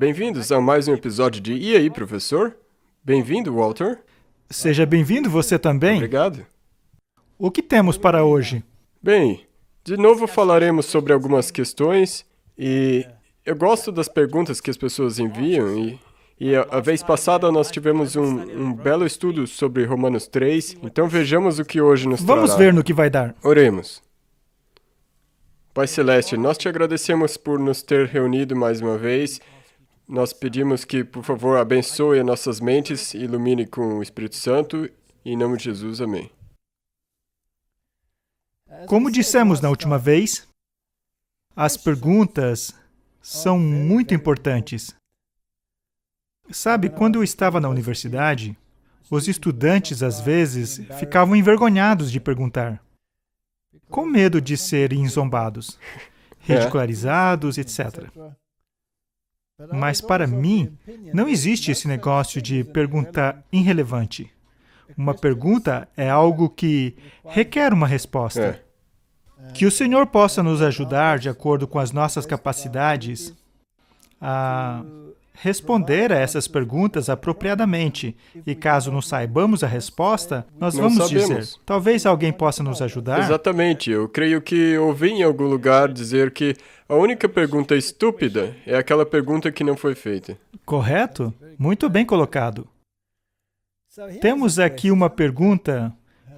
Bem-vindos a mais um episódio de E aí, professor? Bem-vindo, Walter. Seja bem-vindo você também. Obrigado. O que temos para hoje? Bem, de novo falaremos sobre algumas questões e eu gosto das perguntas que as pessoas enviam e a vez passada nós tivemos um belo estudo sobre Romanos 3, então vejamos o que hoje nos trará. Vamos ver no que vai dar. Oremos. Pai Celeste, nós te agradecemos por nos ter reunido mais uma vez. Nós pedimos que, por favor, abençoe as nossas mentes e ilumine com o Espírito Santo. Em nome de Jesus, amém. Como dissemos na última vez, as perguntas são muito importantes. Sabe, quando eu estava na universidade, os estudantes, às vezes, ficavam envergonhados de perguntar, com medo de serem zombados, ridicularizados, etc. Mas para mim, não existe esse negócio de pergunta irrelevante. Uma pergunta é algo que requer uma resposta. Que o Senhor possa nos ajudar, de acordo com as nossas capacidades, a responder a essas perguntas apropriadamente. E caso não saibamos a resposta, nós vamos dizer, talvez alguém possa nos ajudar? Exatamente. Eu creio que ouvi em algum lugar dizer que a única pergunta estúpida é aquela pergunta que não foi feita. Correto? Muito bem colocado. Temos aqui uma pergunta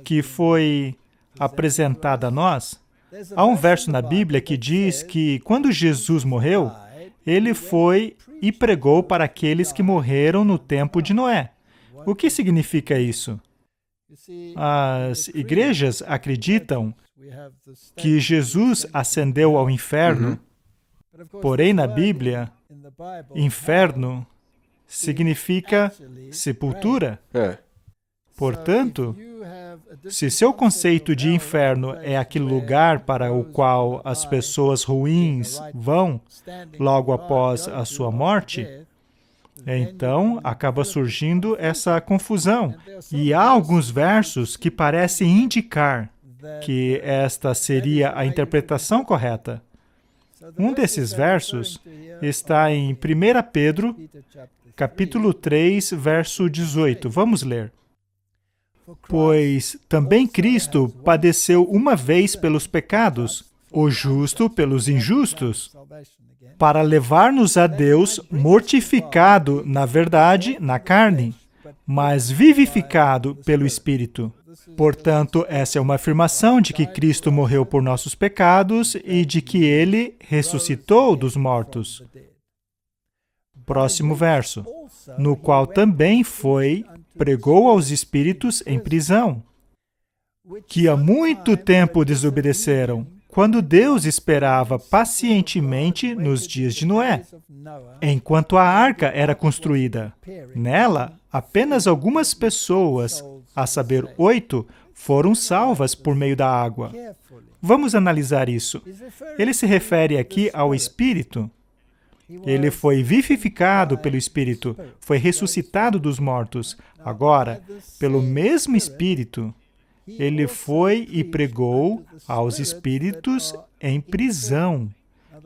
que foi apresentada a nós. Há um verso na Bíblia que diz que quando Jesus morreu, ele foi e pregou para aqueles que morreram no tempo de Noé. O que significa isso? As igrejas acreditam que Jesus ascendeu ao inferno, porém na Bíblia, inferno significa sepultura. Portanto, se seu conceito de inferno é aquele lugar para o qual as pessoas ruins vão logo após a sua morte, então acaba surgindo essa confusão. E há alguns versos que parecem indicar que esta seria a interpretação correta. Um desses versos está em 1 Pedro, capítulo 3, verso 18. Vamos ler. Pois também Cristo padeceu uma vez pelos pecados, o justo pelos injustos, para levar-nos a Deus mortificado, na verdade, na carne, mas vivificado pelo Espírito. Portanto, essa é uma afirmação de que Cristo morreu por nossos pecados e de que Ele ressuscitou dos mortos. Próximo verso. No qual também pregou aos espíritos em prisão, que há muito tempo desobedeceram, quando Deus esperava pacientemente nos dias de Noé, enquanto a arca era construída. Nela, apenas algumas pessoas, a saber, 8, foram salvas por meio da água. Vamos analisar isso. Ele se refere aqui ao Espírito. Ele foi vivificado pelo Espírito, foi ressuscitado dos mortos. Agora, pelo mesmo Espírito, ele foi e pregou aos espíritos em prisão.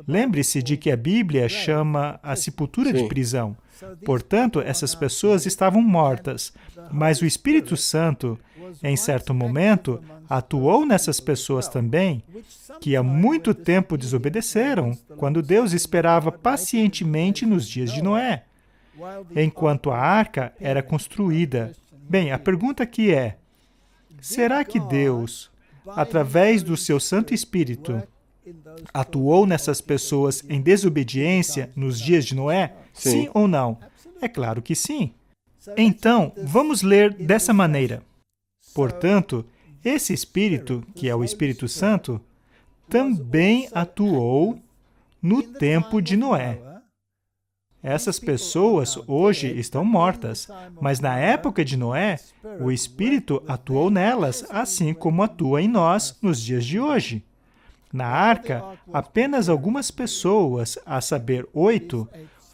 Lembre-se de que a Bíblia chama a sepultura de prisão. Portanto, essas pessoas estavam mortas, mas o Espírito Santo, em certo momento, atuou nessas pessoas também, que há muito tempo desobedeceram, quando Deus esperava pacientemente nos dias de Noé, enquanto a arca era construída. Bem, a pergunta aqui é, será que Deus, através do seu Santo Espírito, atuou nessas pessoas em desobediência nos dias de Noé? Sim ou não? É claro que sim. Então, vamos ler dessa maneira. Portanto, esse Espírito, que é o Espírito Santo, também atuou no tempo de Noé. Essas pessoas hoje estão mortas, mas na época de Noé, o Espírito atuou nelas, assim como atua em nós nos dias de hoje. Na arca, apenas algumas pessoas, a saber, 8,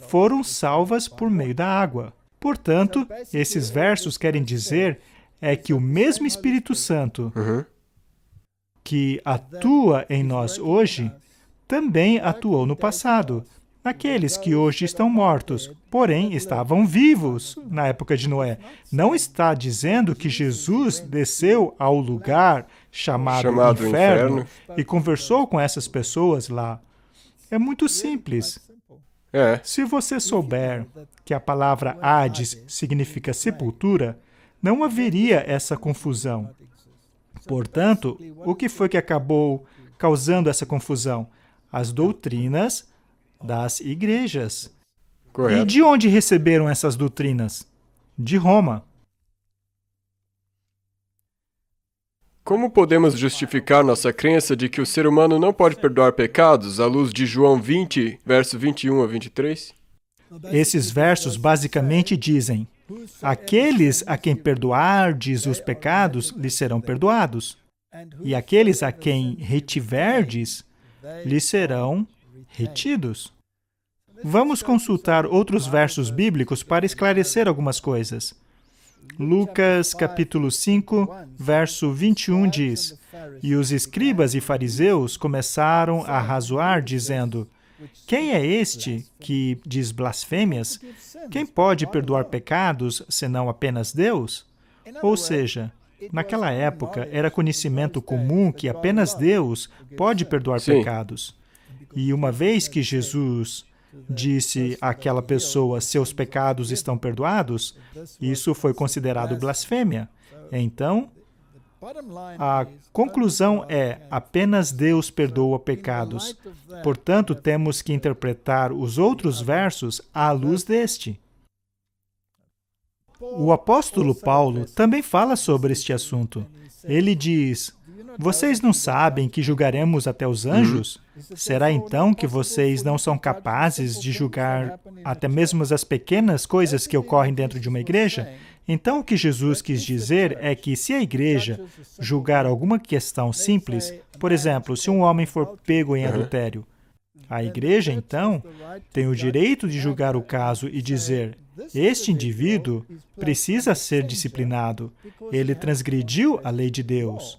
foram salvas por meio da água. Portanto, esses versos querem dizer que o mesmo Espírito Santo que atua em nós hoje, também atuou no passado. naqueles que hoje estão mortos, porém estavam vivos na época de Noé. Não está dizendo que Jesus desceu ao lugar chamado inferno e conversou com essas pessoas lá. É muito simples. Se você souber que a palavra Hades significa sepultura, não haveria essa confusão. Portanto, o que foi que acabou causando essa confusão? As doutrinas das igrejas. Correto. E de onde receberam essas doutrinas? De Roma. Como podemos justificar nossa crença de que o ser humano não pode perdoar pecados à luz de João 20, verso 21 a 23? Esses versos basicamente dizem: aqueles a quem perdoardes os pecados, lhes serão perdoados. E aqueles a quem retiverdes, lhes serão retidos. Vamos consultar outros versos bíblicos para esclarecer algumas coisas. Lucas, capítulo 5, verso 21 diz: E os escribas e fariseus começaram a razoar, dizendo: Quem é este que diz blasfêmias? Quem pode perdoar pecados, senão apenas Deus? Ou seja, naquela época era conhecimento comum que apenas Deus pode perdoar pecados. E uma vez que Jesus disse àquela pessoa, seus pecados estão perdoados, isso foi considerado blasfêmia. Então, a conclusão é, apenas Deus perdoa pecados. Portanto, temos que interpretar os outros versos à luz deste. O apóstolo Paulo também fala sobre este assunto. Ele diz: Vocês não sabem que julgaremos até os anjos? Será então que vocês não são capazes de julgar até mesmo as pequenas coisas que ocorrem dentro de uma igreja? Então, o que Jesus quis dizer é que se a igreja julgar alguma questão simples, por exemplo, se um homem for pego em adultério, a igreja, então, tem o direito de julgar o caso e dizer: este indivíduo precisa ser disciplinado, ele transgrediu a lei de Deus.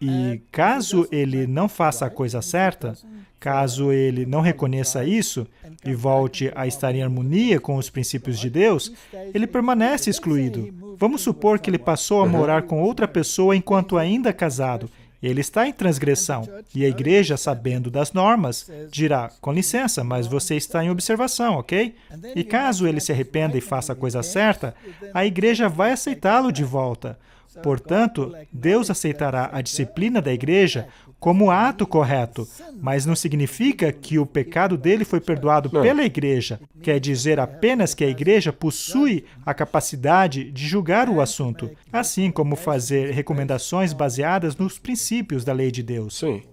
E caso ele não faça a coisa certa, caso ele não reconheça isso e volte a estar em harmonia com os princípios de Deus, ele permanece excluído. Vamos supor que ele passou a morar com outra pessoa enquanto ainda casado. Ele está em transgressão. E a igreja, sabendo das normas, dirá: com licença, mas você está em observação, ok? E caso ele se arrependa e faça a coisa certa, a igreja vai aceitá-lo de volta. Portanto, Deus aceitará a disciplina da igreja como ato correto, mas não significa que o pecado dele foi perdoado pela igreja. Quer dizer apenas que a igreja possui a capacidade de julgar o assunto, assim como fazer recomendações baseadas nos princípios da lei de Deus. Sim.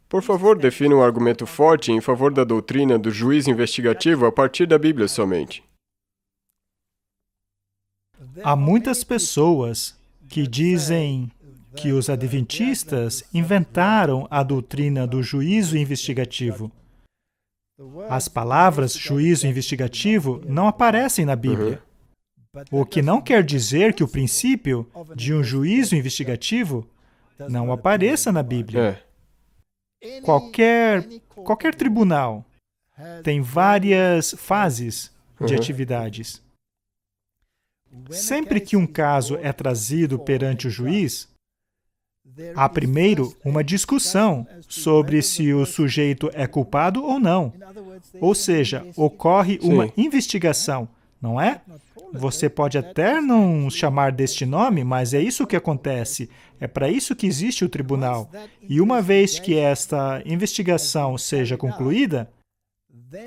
Por favor, defina um argumento forte em favor da doutrina do juiz investigativo a partir da Bíblia somente. Há muitas pessoas que dizem que os adventistas inventaram a doutrina do juízo investigativo. As palavras juízo investigativo não aparecem na Bíblia. O que não quer dizer que o princípio de um juízo investigativo não apareça na Bíblia. Qualquer tribunal tem várias fases de atividades. Sempre que um caso é trazido perante o juiz, há primeiro uma discussão sobre se o sujeito é culpado ou não. Ou seja, ocorre uma investigação, não é? Você pode até não chamar deste nome, mas é isso que acontece. É para isso que existe o tribunal. E uma vez que esta investigação seja concluída,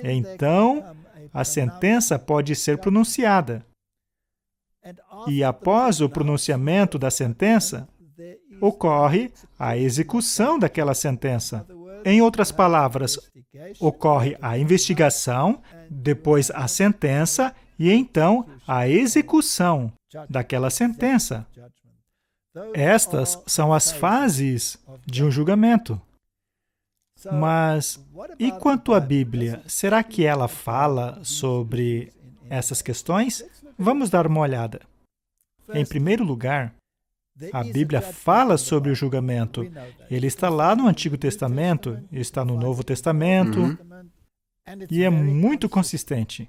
então a sentença pode ser pronunciada. E após o pronunciamento da sentença, ocorre a execução daquela sentença. Em outras palavras, ocorre a investigação, depois a sentença e então a execução daquela sentença. Estas são as fases de um julgamento. Mas e quanto à Bíblia? Será que ela fala sobre essas questões? Vamos dar uma olhada. Em primeiro lugar, A Bíblia fala sobre o julgamento. Ele está lá no Antigo Testamento, está no Novo Testamento, e é muito consistente.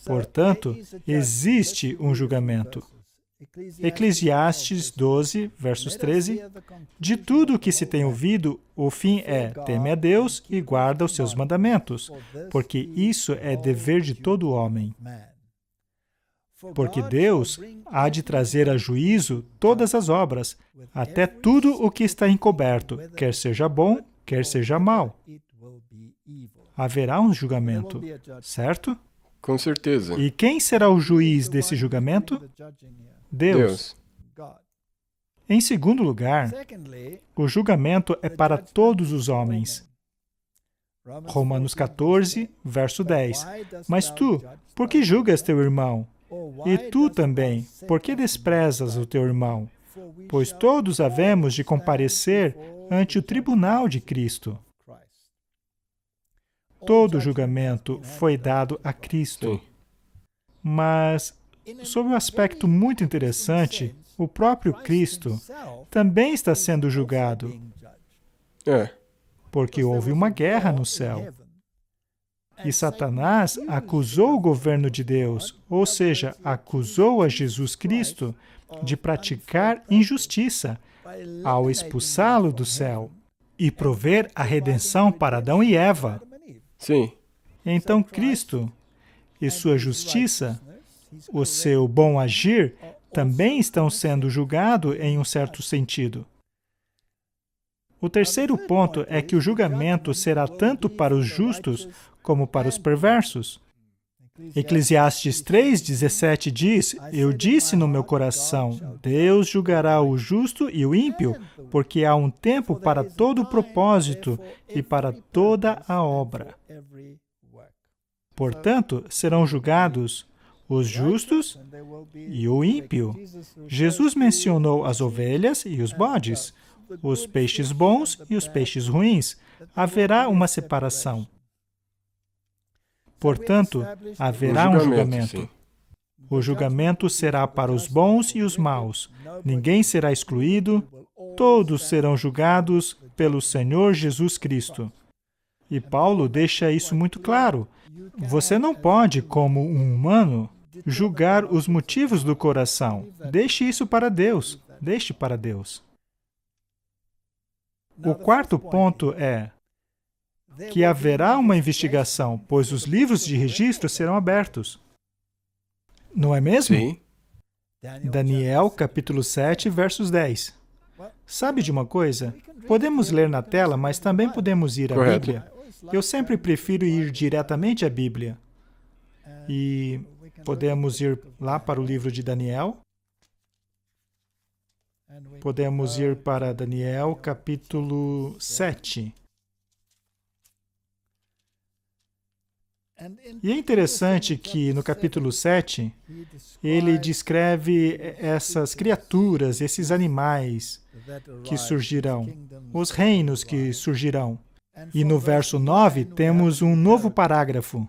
Portanto, existe um julgamento. Eclesiastes 12, versos 13, de tudo o que se tem ouvido, o fim é: teme a Deus e guarda os seus mandamentos, porque isso é dever de todo homem. Porque Deus há de trazer a juízo todas as obras, até tudo o que está encoberto, quer seja bom, quer seja mal. Haverá um julgamento, certo? Com certeza. E quem será o juiz desse julgamento? Deus. Em segundo lugar, o julgamento é para todos os homens. Romanos 14, verso 10. Mas tu, por que julgas teu irmão? E tu também, por que desprezas o teu irmão? Pois todos havemos de comparecer ante o tribunal de Cristo. Todo julgamento foi dado a Cristo. Sim. Mas, sob um aspecto muito interessante, o próprio Cristo também está sendo julgado, porque houve uma guerra no céu. E Satanás acusou o governo de Deus, ou seja, acusou a Jesus Cristo de praticar injustiça ao expulsá-lo do céu e prover a redenção para Adão e Eva. Sim. Então Cristo e sua justiça, o seu bom agir, também estão sendo julgados em um certo sentido. O terceiro ponto é que o julgamento será tanto para os justos como para os perversos. Eclesiastes 3:17 diz: Eu disse no meu coração, Deus julgará o justo e o ímpio, porque há um tempo para todo o propósito e para toda a obra. Portanto, serão julgados os justos e o ímpio. Jesus mencionou as ovelhas e os bodes, os peixes bons e os peixes ruins. Haverá uma separação. Portanto, haverá um julgamento. Sim. O julgamento será para os bons e os maus. Ninguém será excluído. Todos serão julgados pelo Senhor Jesus Cristo. E Paulo deixa isso muito claro. Você não pode, como um humano, julgar os motivos do coração. Deixe isso para Deus. Deixe para Deus. O quarto ponto é que haverá uma investigação, pois os livros de registro serão abertos. Não é mesmo? Sim. Daniel, capítulo 7, versos 10. Sabe de uma coisa? Podemos ler na tela, mas também podemos ir à Correto. Bíblia. Eu sempre prefiro ir diretamente à Bíblia. E podemos ir lá para o livro de Daniel. Podemos ir para Daniel, capítulo 7. E é interessante que no capítulo 7, ele descreve essas criaturas, esses animais que surgirão, os reinos que surgirão. E no verso 9 temos um novo parágrafo.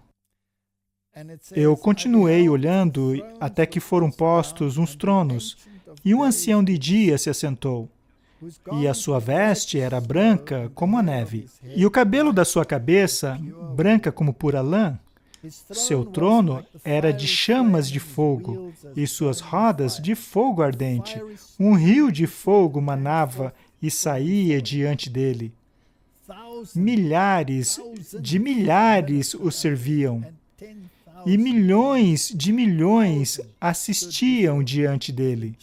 Eu continuei olhando até que foram postos uns tronos, e um ancião de dia se assentou. E a sua veste era branca como a neve, e o cabelo da sua cabeça branca como pura lã. Seu trono era de chamas de fogo, e suas rodas de fogo ardente. Um rio de fogo manava e saía diante dele. Milhares de milhares o serviam, e milhões de milhões assistiam diante dele.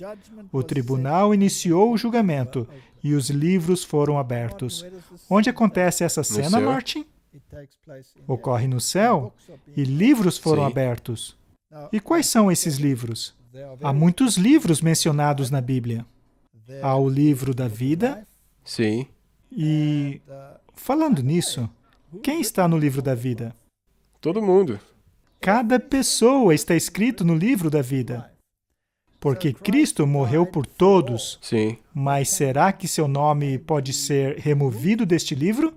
O tribunal iniciou o julgamento, e os livros foram abertos. Onde acontece essa cena, céu. Martin? Ocorre no céu, e livros foram Sim. abertos. E quais são esses livros? Há muitos livros mencionados na Bíblia. Há o livro da vida, Sim. e, falando nisso, quem está no livro da vida? Todo mundo. Cada pessoa está escrito no livro da vida. Porque Cristo morreu por todos, Sim. mas será que seu nome pode ser removido deste livro?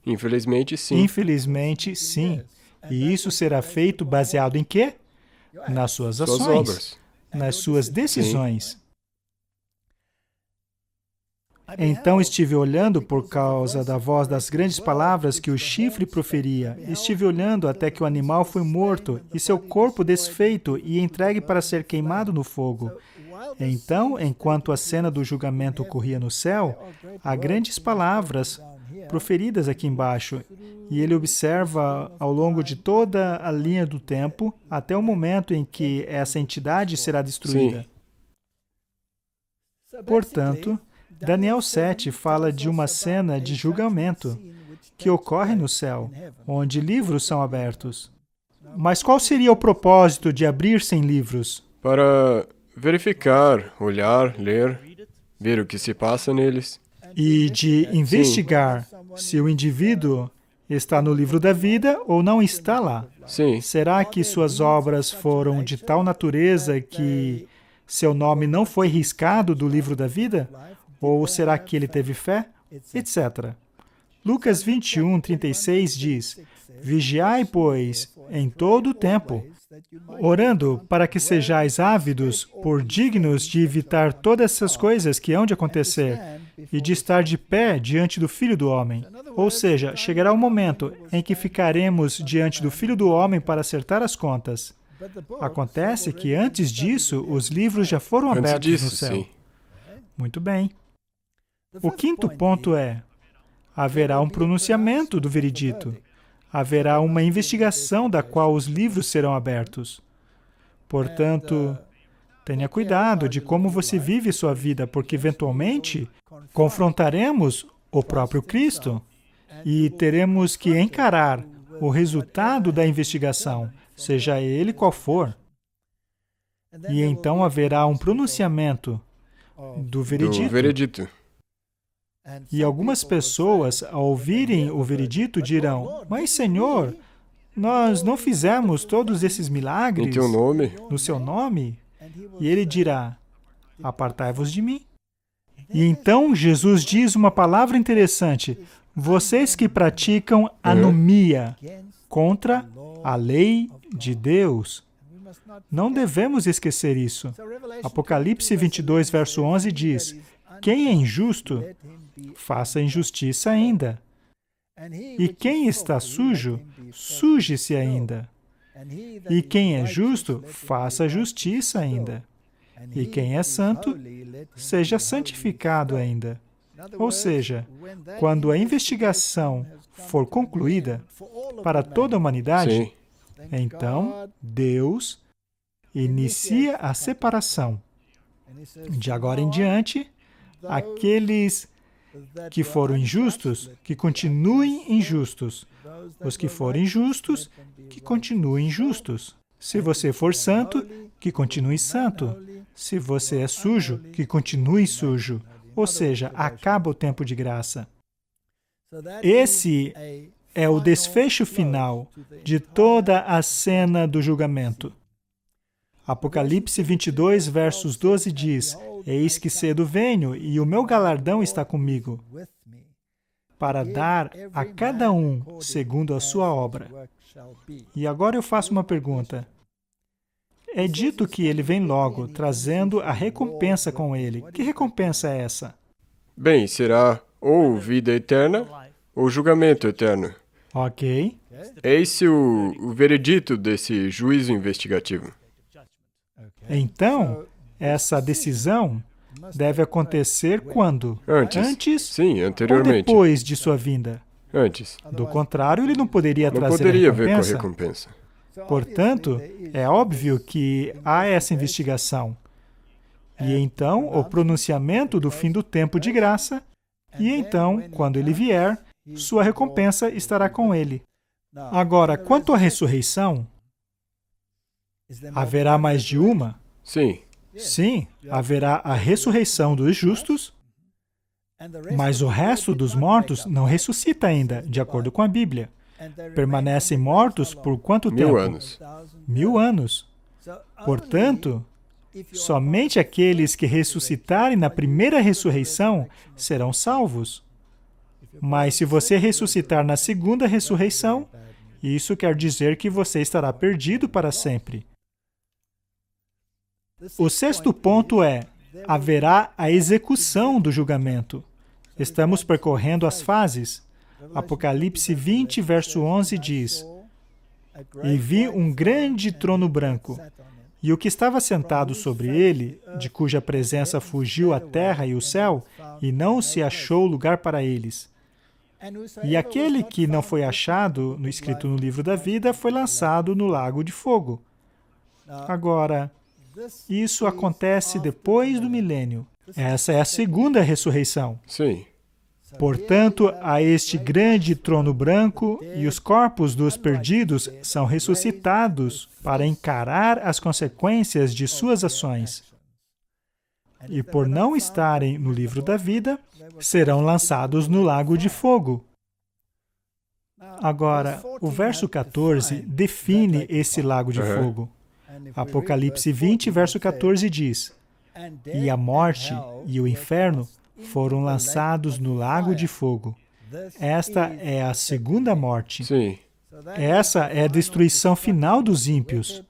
Infelizmente, sim. Infelizmente, sim. E isso será feito baseado em quê? Nas suas Suas ações, obras. nas suas decisões. Então estive olhando por causa da voz das grandes palavras que o chifre proferia. Estive olhando até que o animal foi morto e seu corpo desfeito e entregue para ser queimado no fogo. Então, enquanto a cena do julgamento ocorria no céu, há grandes palavras proferidas aqui embaixo, e ele observa ao longo de toda a linha do tempo, até o momento em que essa entidade será destruída. Portanto, Daniel 7 fala de uma cena de julgamento que ocorre no céu, onde livros são abertos. Mas qual seria o propósito de abrir-se em livros? Para verificar, olhar, ler, ver o que se passa neles. E de investigar se o indivíduo está no livro da vida ou não está lá. Sim, Será que suas obras foram de tal natureza que seu nome não foi riscado do livro da vida? Ou será que ele teve fé? Etc. Lucas 21:36 diz: Vigiai, pois, em todo o tempo, orando para que sejais ávidos por dignos de evitar todas essas coisas que hão de acontecer e de estar de pé diante do Filho do Homem. Ou seja, chegará o momento em que ficaremos diante do Filho do Homem para acertar as contas. Acontece que antes disso, os livros já foram antes abertos disso, no céu. sim. Muito bem. O quinto ponto é: haverá um pronunciamento do veredito. Haverá uma investigação da qual os livros serão abertos. Portanto, tenha cuidado de como você vive sua vida, porque eventualmente confrontaremos o próprio Cristo e teremos que encarar o resultado da investigação, seja ele qual for. E então haverá um pronunciamento do Do veredito. veredito. E algumas pessoas, ao ouvirem o veredito, dirão: Mas, Senhor, nós não fizemos todos esses milagres Em teu nome. no seu nome? E ele dirá: Apartai-vos de mim. E então Jesus diz uma palavra interessante: vocês que praticam anomia contra a lei de Deus. Não devemos esquecer isso. Apocalipse 22, verso 11 diz: Quem é injusto, faça injustiça ainda. E quem está sujo, suje-se ainda. E quem é justo, faça justiça ainda. E quem é santo, seja santificado ainda. Ou seja, quando a investigação for concluída para toda a humanidade, Sim. então Deus inicia a separação. De agora em diante, aqueles que foram injustos, que continuem injustos. Os que forem justos, que continuem justos. Se você for santo, que continue santo. Se você é sujo, que continue sujo. Ou seja, acaba o tempo de graça. Esse é o desfecho final de toda a cena do julgamento. Apocalipse 22, versos 12 diz: Eis que cedo venho, e o meu galardão está comigo, para dar a cada um segundo a sua obra. E agora eu faço uma pergunta. É dito que ele vem logo, trazendo a recompensa com ele. Que recompensa é essa? Bem, será ou vida eterna ou julgamento eterno. Ok. É esse o veredito desse juízo investigativo. Então, essa decisão deve acontecer quando? Antes. Sim, ou anteriormente. depois de sua vinda? Antes. Do contrário, ele não poderia Não trazer poderia a ver com a recompensa. recompensa. Portanto, é óbvio que há essa investigação. E então, o pronunciamento do fim do tempo de graça, e então, quando ele vier, sua recompensa estará com ele. Agora, quanto à ressurreição, haverá mais de uma? Sim. Sim, haverá a ressurreição dos justos, mas o resto dos mortos não ressuscita ainda, de acordo com a Bíblia. Permanecem mortos por quanto tempo? 1000 anos. 1000 anos. Portanto, somente aqueles que ressuscitarem na primeira ressurreição serão salvos. Mas se você ressuscitar na segunda ressurreição, isso quer dizer que você estará perdido para sempre. O sexto ponto é: haverá a execução do julgamento. Estamos percorrendo as fases. Apocalipse 20, verso 11 diz: E vi um grande trono branco, e o que estava sentado sobre ele, de cuja presença fugiu a terra e o céu, e não se achou lugar para eles. E aquele que não foi achado, escrito no livro da vida, foi lançado no lago de fogo. Agora, isso acontece depois do milênio. Essa é a segunda ressurreição. Sim. Portanto, há este grande trono branco e os corpos dos perdidos são ressuscitados para encarar as consequências de suas ações. E por não estarem no livro da vida, serão lançados no lago de fogo. Agora, o verso 14 define esse lago de fogo. Apocalipse 20, verso 14 diz: E a morte e o inferno foram lançados no lago de fogo. Esta é a segunda morte. Sim. Essa é a destruição final dos ímpios.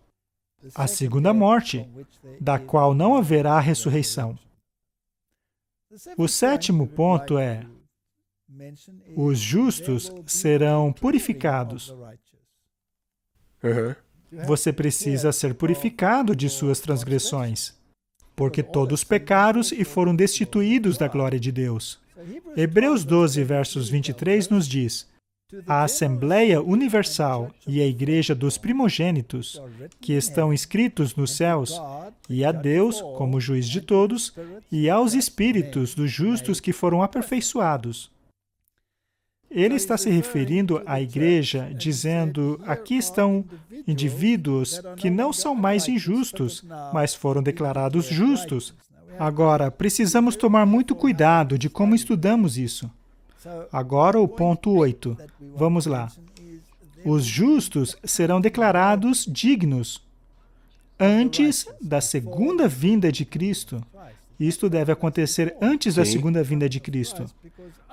A segunda morte, da qual não haverá ressurreição. O sétimo ponto é: os justos serão purificados. Uhum. Você precisa ser purificado de suas transgressões, porque todos pecaram e foram destituídos da glória de Deus. Hebreus 12, versos 23 nos diz: A Assembleia Universal e a Igreja dos Primogênitos, que estão inscritos nos céus, e a Deus, como juiz de todos, e aos espíritos dos justos que foram aperfeiçoados. Ele está se referindo à igreja, dizendo: aqui estão indivíduos que não são mais injustos, mas foram declarados justos. Agora, precisamos tomar muito cuidado de como estudamos isso. Agora, o ponto 8. Vamos lá. Os justos serão declarados dignos antes da segunda vinda de Cristo. Isto deve acontecer antes da segunda vinda de Cristo.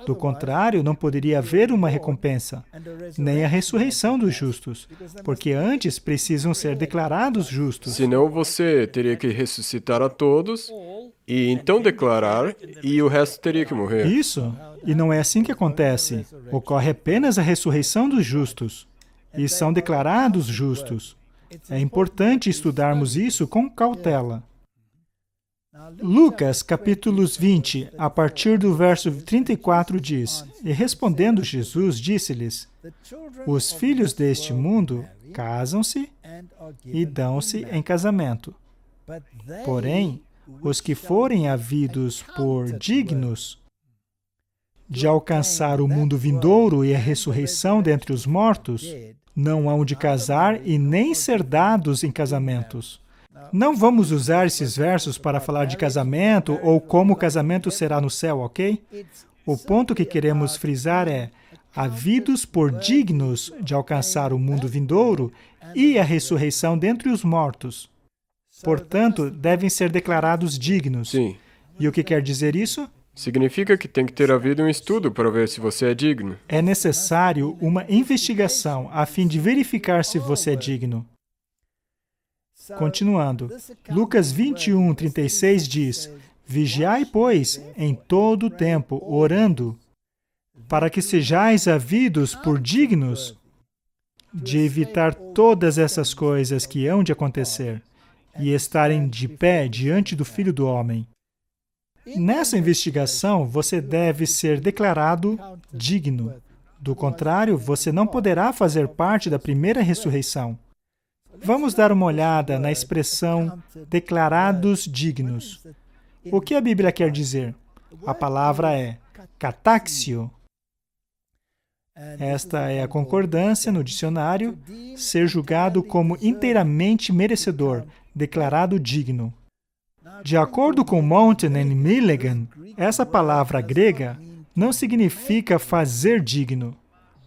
Do contrário, não poderia haver uma recompensa, nem a ressurreição dos justos, porque antes precisam ser declarados justos. Senão você teria que ressuscitar a todos e então declarar, e o resto teria que morrer. Isso. E não é assim que acontece. Ocorre apenas a ressurreição dos justos, e são declarados justos. É importante estudarmos isso com cautela. Lucas, capítulos 20, a partir do verso 34 diz: E respondendo Jesus, disse-lhes: Os filhos deste mundo casam-se e dão-se em casamento. Porém, os que forem havidos por dignos de alcançar o mundo vindouro e a ressurreição dentre os mortos, não hão de casar e nem ser dados em casamentos. Não vamos usar esses versos para falar de casamento ou como o casamento será no céu, ok? O ponto que queremos frisar é: havidos por dignos de alcançar o mundo vindouro e a ressurreição dentre os mortos. Portanto, devem ser declarados dignos. Sim. E o que quer dizer isso? Significa que tem que ter havido um estudo para ver se você é digno. É necessário uma investigação a fim de verificar se você é digno. Continuando, Lucas 21, 36 diz: Vigiai, pois, em todo o tempo, orando, para que sejais havidos por dignos de evitar todas essas coisas que hão de acontecer e estarem de pé diante do Filho do Homem. Nessa investigação, você deve ser declarado digno. Do contrário, você não poderá fazer parte da primeira ressurreição. Vamos dar uma olhada na expressão declarados dignos. O que a Bíblia quer dizer? A palavra é kataxio. Esta é a concordância no dicionário: ser julgado como inteiramente merecedor, declarado digno. De acordo com Mountain e Milligan, essa palavra grega não significa fazer digno,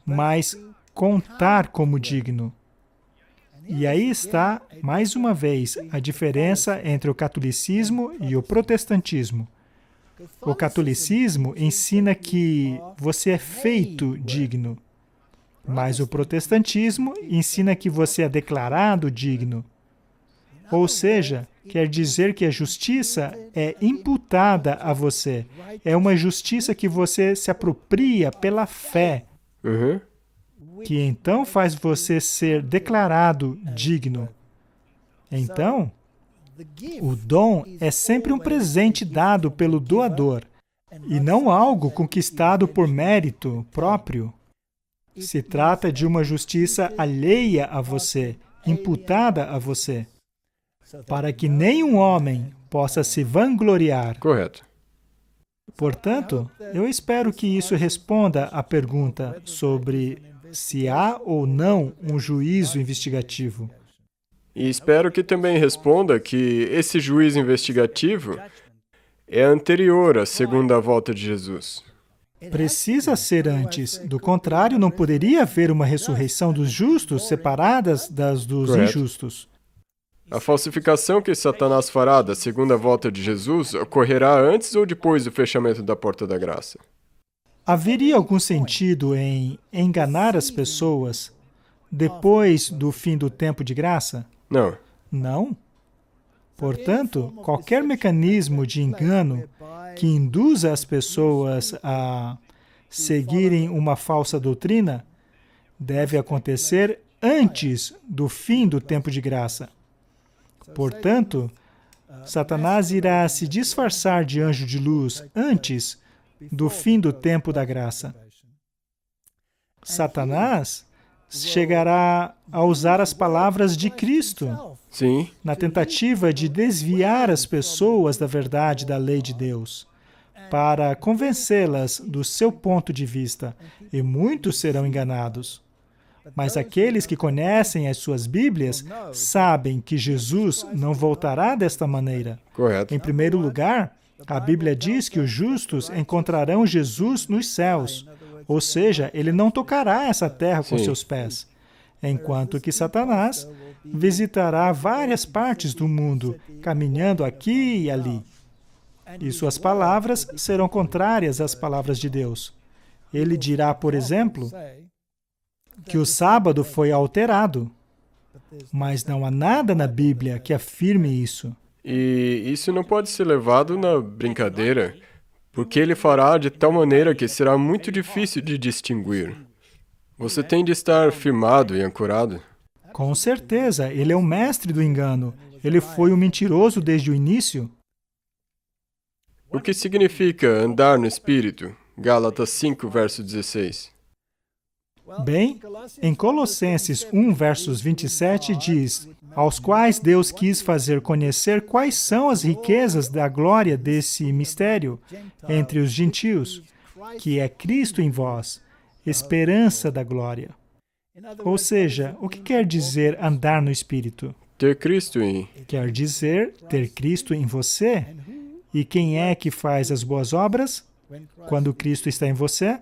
mas contar como digno. E aí está, mais uma vez, a diferença entre o catolicismo e o protestantismo. O catolicismo ensina que você é feito digno, mas o protestantismo ensina que você é declarado digno. Ou seja, quer dizer que a justiça é imputada a você. É uma justiça que você se apropria pela fé, Uhum. que então faz você ser declarado digno. Então, o dom é sempre um presente dado pelo doador, e não algo conquistado por mérito próprio. Se trata de uma justiça alheia a você, imputada a você, para que nenhum homem possa se vangloriar. Correto. Portanto, eu espero que isso responda à pergunta sobre se há ou não um juízo investigativo. E espero que também responda que esse juízo investigativo é anterior à segunda volta de Jesus. Precisa ser antes, do contrário, não poderia haver uma ressurreição dos justos separadas das dos Correto. injustos. A falsificação que Satanás fará da segunda volta de Jesus ocorrerá antes ou depois do fechamento da porta da graça? Haveria algum sentido em enganar as pessoas depois do fim do tempo de graça? Não. Não. Portanto, qualquer mecanismo de engano que induza as pessoas a seguirem uma falsa doutrina deve acontecer antes do fim do tempo de graça. Portanto, Satanás irá se disfarçar de anjo de luz antes do fim do tempo da graça. Satanás chegará a usar as palavras de Cristo Sim. na tentativa de desviar as pessoas da verdade da lei de Deus, para convencê-las do seu ponto de vista, e muitos serão enganados. Mas aqueles que conhecem as suas Bíblias sabem que Jesus não voltará desta maneira. Correto. Em primeiro lugar, a Bíblia diz que os justos encontrarão Jesus nos céus, ou seja, ele não tocará essa terra com Sim. seus pés, enquanto que Satanás visitará várias partes do mundo, caminhando aqui e ali. E suas palavras serão contrárias às palavras de Deus. Ele dirá, por exemplo, que o sábado foi alterado, mas não há nada na Bíblia que afirme isso. E isso não pode ser levado na brincadeira, porque ele fará de tal maneira que será muito difícil de distinguir. Você tem de estar firmado e ancorado. Com certeza, ele é o mestre do engano. Ele foi um mentiroso desde o início. O que significa andar no Espírito? Gálatas 5, verso 16. Bem, em Colossenses 1, versos 27, diz: aos quais Deus quis fazer conhecer quais são as riquezas da glória desse mistério entre os gentios, que é Cristo em vós, esperança da glória. Ou seja, o que quer dizer andar no Espírito? Ter Cristo em... Quer dizer ter Cristo em você. E quem é que faz as boas obras quando Cristo está em você?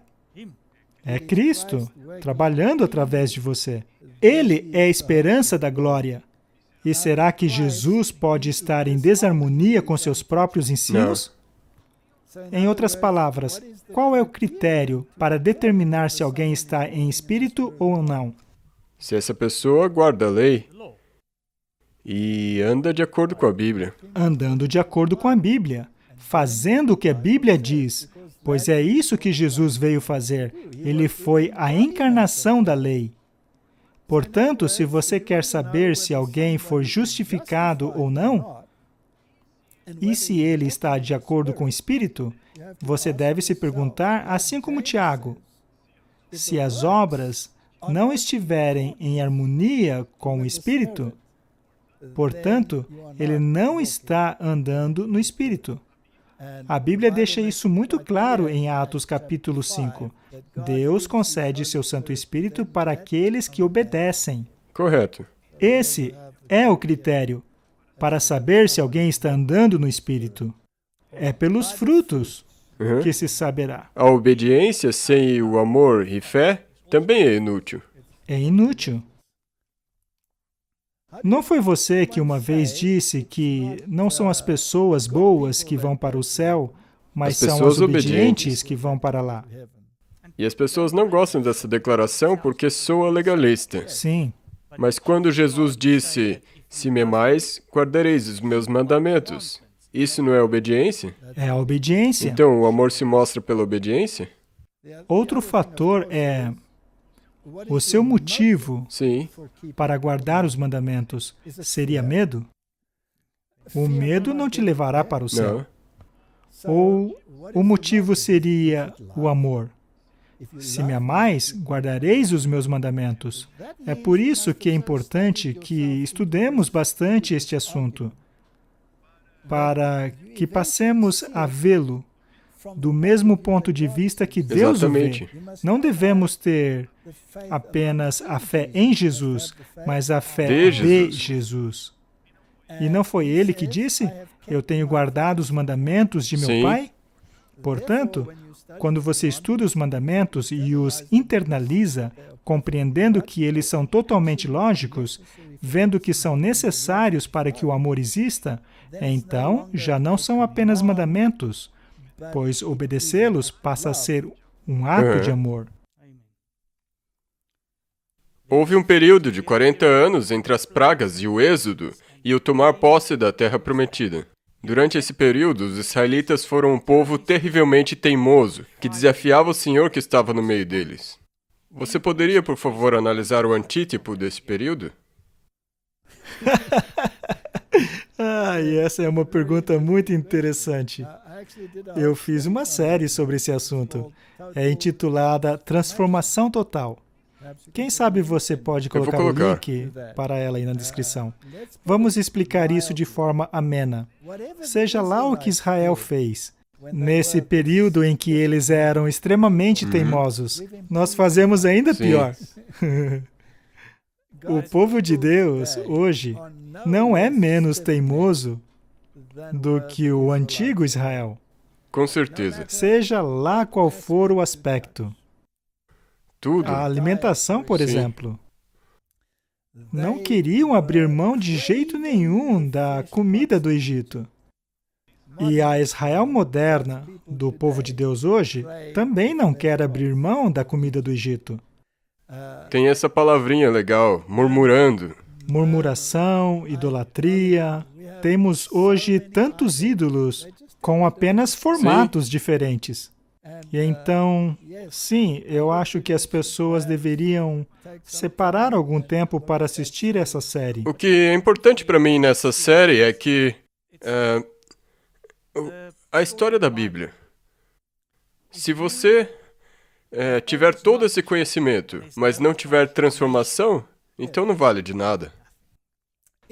É Cristo, trabalhando através de você. Ele é a esperança da glória. E será que Jesus pode estar em desarmonia com seus próprios ensinos? Em outras palavras, qual é o critério para determinar se alguém está em espírito ou não? Se essa pessoa guarda a lei e anda de acordo com a Bíblia. Andando de acordo com a Bíblia, fazendo o que a Bíblia diz, pois é isso que Jesus veio fazer. Ele foi a encarnação da lei. Portanto, se você quer saber se alguém foi justificado ou não, e se ele está de acordo com o Espírito, você deve se perguntar, assim como Tiago, se as obras não estiverem em harmonia com o Espírito, portanto, ele não está andando no Espírito. A Bíblia deixa isso muito claro em Atos capítulo 5. Deus concede seu Santo Espírito para aqueles que obedecem. Correto. Esse é o critério para saber se alguém está andando no Espírito. É pelos frutos que se saberá. A obediência sem o amor e fé também é inútil. É inútil. Não foi você que uma vez disse que não são as pessoas boas que vão para o céu, mas As são pessoas as obedientes obedientes que vão para lá? E as pessoas não gostam dessa declaração porque soa legalista. Sim. Mas quando Jesus disse Se me amais, guardareis os meus mandamentos. Isso não é obediência? É a obediência. Então, o amor se mostra pela obediência? Outro fator é o seu motivo Sim. para guardar os mandamentos. Seria medo? O medo não te levará para o céu. Não. Ou o motivo seria o amor. Se me amais, guardareis os meus mandamentos. É por isso que é importante que estudemos bastante este assunto, para que passemos a vê-lo do mesmo ponto de vista que Deus o vê. Exatamente. Não devemos ter apenas a fé em Jesus, mas a fé De de Jesus. Jesus. E não foi ele que disse, eu tenho guardado os mandamentos de meu Sim. Pai? Portanto, quando você estuda os mandamentos e os internaliza, compreendendo que eles são totalmente lógicos, vendo que são necessários para que o amor exista, então já não são apenas mandamentos, pois obedecê-los passa a ser um ato de amor. Houve um período de 40 anos entre as pragas e o êxodo e o tomar posse da terra prometida. Durante esse período, os israelitas foram um povo terrivelmente teimoso, que desafiava o Senhor que estava no meio deles. Você poderia, por favor, analisar o antítipo desse período? E essa é uma pergunta muito interessante. Eu fiz uma série sobre esse assunto. É intitulada Transformação Total. Quem sabe você pode Eu vou colocar o colocar. link para ela aí na descrição. Vamos explicar isso de forma amena. Seja lá o que Israel fez, nesse período em que eles eram extremamente teimosos, nós fazemos ainda Sim. pior. O povo de Deus, hoje, não é menos teimoso do que o antigo Israel. Com certeza. Seja lá qual for o aspecto. Tudo. A alimentação, por Sim. exemplo. Não queriam abrir mão de jeito nenhum da comida do Egito. E a Israel moderna, do povo de Deus hoje, também não quer abrir mão da comida do Egito. Tem essa palavrinha legal, murmurando. Murmuração, idolatria. Temos hoje tantos ídolos com apenas formatos diferentes. E então, sim, eu acho que as pessoas deveriam separar algum tempo para assistir essa série. O que é importante para mim nessa série é que a história da Bíblia. Se você tiver todo esse conhecimento, mas não tiver transformação, então não vale de nada.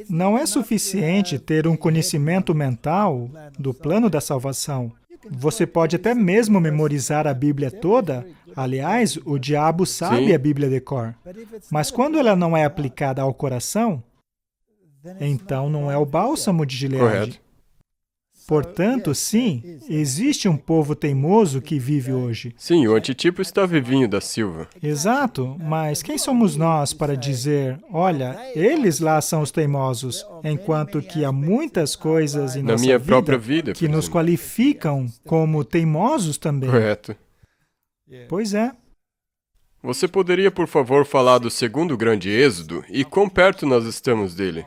Não é suficiente ter um conhecimento mental do plano da salvação. Você pode até mesmo memorizar a Bíblia toda. Aliás, o diabo sabe Sim. a Bíblia de cor. Mas quando ela não é aplicada ao coração, então não é o bálsamo de Gileade. Correto. Portanto, sim, existe um povo teimoso que vive hoje. Sim, o antitipo está vivinho da Silva. Exato, mas quem somos nós para dizer, olha, eles lá são os teimosos, enquanto que há muitas coisas em Na nossa minha própria vida, que por nos exemplo. qualificam como teimosos também. Correto. Pois é. Você poderia, por favor, falar do segundo grande êxodo e quão perto nós estamos dele?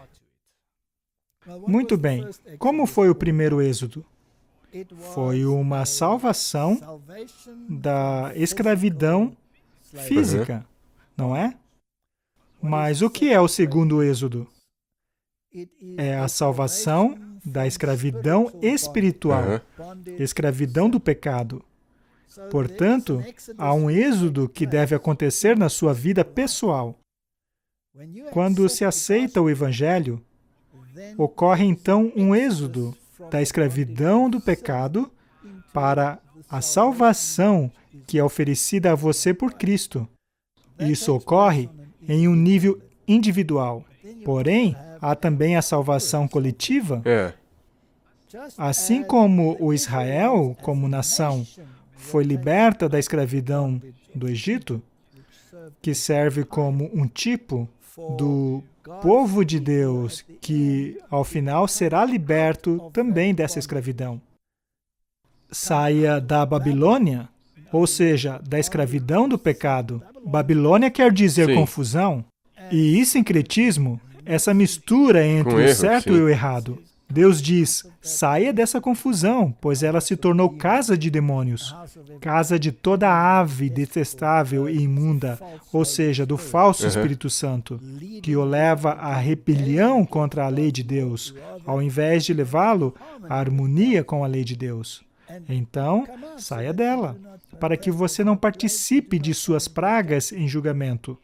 Muito bem. Como foi o primeiro êxodo? Foi uma salvação da escravidão física, não é? Mas o que é o segundo êxodo? É a salvação da escravidão espiritual, Aham. escravidão do pecado. Portanto, há um êxodo que deve acontecer na sua vida pessoal. Quando se aceita o Evangelho, ocorre então um êxodo da escravidão do pecado para a salvação que é oferecida a você por Cristo. Isso ocorre em um nível individual. Porém, há também a salvação coletiva. Assim como o Israel, como nação, foi liberta da escravidão do Egito, que serve como um tipo do povo de Deus que, ao final, será liberto também dessa escravidão. Saia da Babilônia, ou seja, da escravidão do pecado. Babilônia quer dizer Sim. confusão. E sincretismo essa mistura entre Com o erro, certo sim. e o errado. Deus diz, saia dessa confusão, pois ela se tornou casa de demônios, casa de toda ave detestável e imunda, ou seja, do falso Aham. Espírito Santo, que o leva à rebelião contra a lei de Deus, ao invés de levá-lo à harmonia com a lei de Deus. Então, saia dela, para que você não participe de suas pragas em julgamento.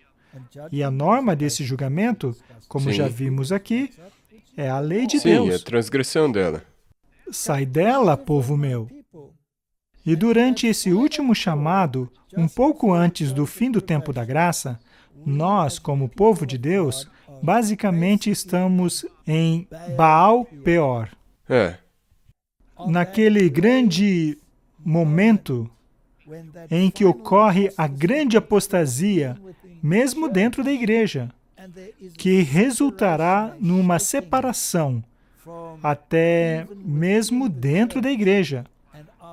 E a norma desse julgamento, como já Sim. vimos aqui, é a lei de Sim, a Deus. transgressão dela. Sai dela, povo meu. E durante esse último chamado, um pouco antes do fim do tempo da graça, nós, como povo de Deus, basicamente estamos em Baal Peor. É, Naquele grande momento em que ocorre a grande apostasia, mesmo dentro da igreja, que resultará numa separação, até mesmo dentro da igreja,